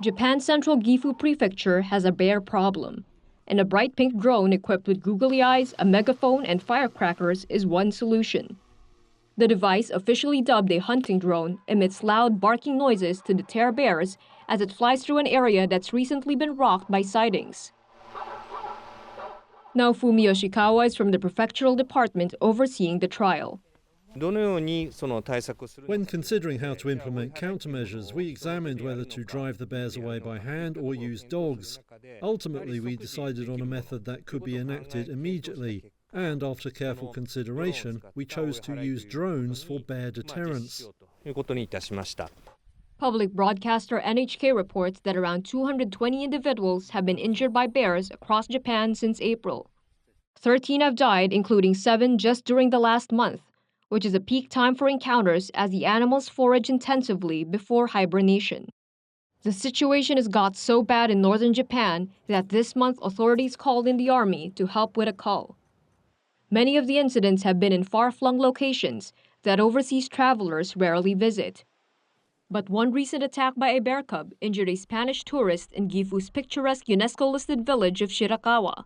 Japan's central Gifu Prefecture has a bear problem, and a bright pink drone equipped with googly eyes, a megaphone, and firecrackers is one solution. The device, officially dubbed a hunting drone, emits loud barking noises to deter bears as it flies through an area that's recently been rocked by sightings. Naofumi Yoshikawa is from the prefectural department overseeing the trial. When considering how to implement countermeasures, we examined whether to drive the bears away by hand or use dogs. Ultimately, we decided on a method that could be enacted immediately, and after careful consideration, we chose to use drones for bear deterrence. Public broadcaster NHK reports that around 220 individuals have been injured by bears across Japan since April. 13 have died, including 7 just during the last month, which is a peak time for encounters as the animals forage intensively before hibernation. The situation has got so bad in northern Japan that this month authorities called in the army to help with a cull. Many of the incidents have been in far-flung locations that overseas travelers rarely visit. But one recent attack by a bear cub injured a Spanish tourist in Gifu's picturesque UNESCO-listed village of Shirakawa.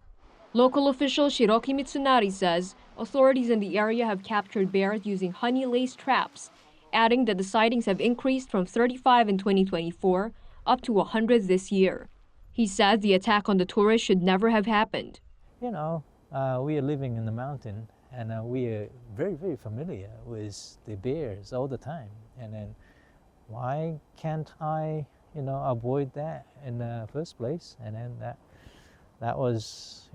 Local official Shiroki Mitsunari says authorities in the area have captured bears using honey-laced traps, adding that the sightings have increased from 35 in 2024 up to 100 this year. He said the attack on the tourist should never have happened. We are living in the mountain, and we are very, very familiar with the bears all the time. And then why can't I, avoid that in the first place? And then that was,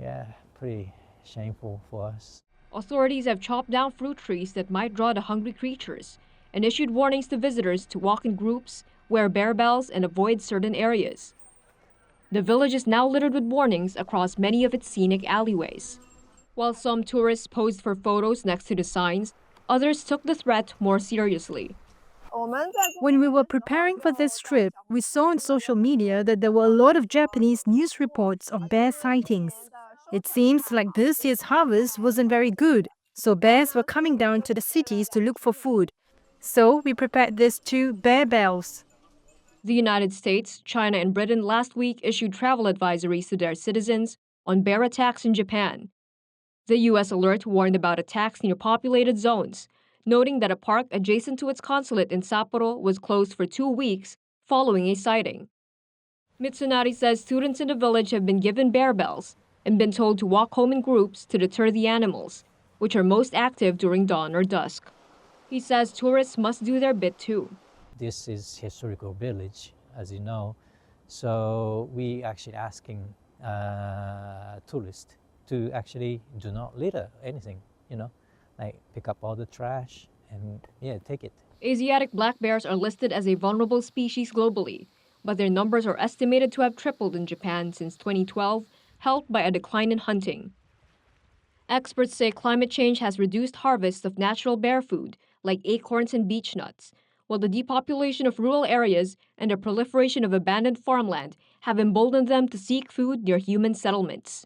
pretty shameful for us. Authorities have chopped down fruit trees that might draw the hungry creatures and issued warnings to visitors to walk in groups, wear bear bells, and avoid certain areas. The village is now littered with warnings across many of its scenic alleyways. While some tourists posed for photos next to the signs, others took the threat more seriously. When we were preparing for this trip, we saw on social media that there were a lot of Japanese news reports of bear sightings. It seems like this year's harvest wasn't very good, so bears were coming down to the cities to look for food. So we prepared these 2 bear bells. The United States, China, and Britain last week issued travel advisories to their citizens on bear attacks in Japan. The U.S. alert warned about attacks near populated zones, noting that a park adjacent to its consulate in Sapporo was closed for 2 weeks following a sighting. Mitsunari says students in the village have been given bear bells and been told to walk home in groups to deter the animals, which are most active during dawn or dusk. He says tourists must do their bit too. This is historical village, as you know, so we actually asking tourists to actually do not litter anything, like pick up all the trash and take it. Asiatic black bears are listed as a vulnerable species globally, but their numbers are estimated to have tripled in Japan since 2012, helped by a decline in hunting. Experts say climate change has reduced harvests of natural bear food, like acorns and beech nuts, while the depopulation of rural areas and the proliferation of abandoned farmland have emboldened them to seek food near human settlements.